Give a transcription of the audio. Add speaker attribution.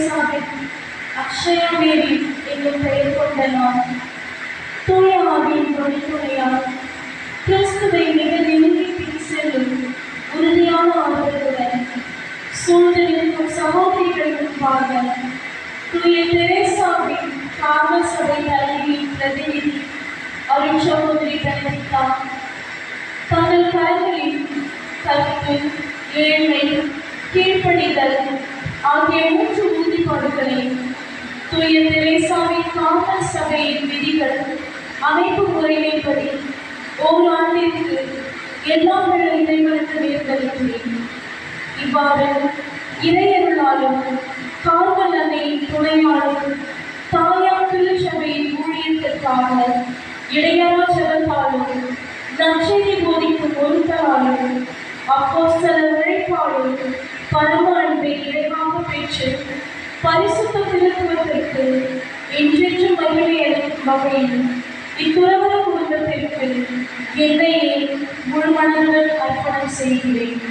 Speaker 1: Elizabeth Akshaya மேரி என்னும் பெயர் கொண்ட நான் தூய ஆவியின் துணையால் கிறிஸ்துவை மிக நெருங்கி பின் செல்லும் உறுதியான ஆதரவுடன் சூழ்ந்திருக்கும் சகோதரிகள் முன்பாக தூய தெரேசாவின் காவல் சபை தலைவியின் பிரதிநிதி அருட்சகோதரி பெனடிக்டா தங்கள் கரங்களில் கற்பு, ஏழ்மை, கீழ்ப்படிதல் ஆகிய 3 உறுதிப்பாடுகளை தூய தெரேசாவின் காவல் சபையின் விதிகள் அமைப்பு முறையின்படி ஓராண்டிற்கு எல்லாம் உள்ள இறைவனுக்கு நேர்ந்தளிக்கிறேன். இவ்வாறு இறையருளாலும் காவல் அன்னையின் துணையாலும் தாயார் திருச்சபையின் ஊழியத்திற்காக இடையறா ஜெபத்தாலும் நற்செய்தி போதிக்கும் ஒருத்தராலும் அப்போஸ்தலர் உழைப்பாலும் பரம அன்பை இறைவாக பெற்று பரிசுத்த திருத்துவத்திற்கு என்றென்றும் மகிமை அளிக்கும் வகையில் இத்துறவர குடும்பத்திற்கு என்னையே முழுமனதுடன் அர்ப்பணம் செய்கிறேன்.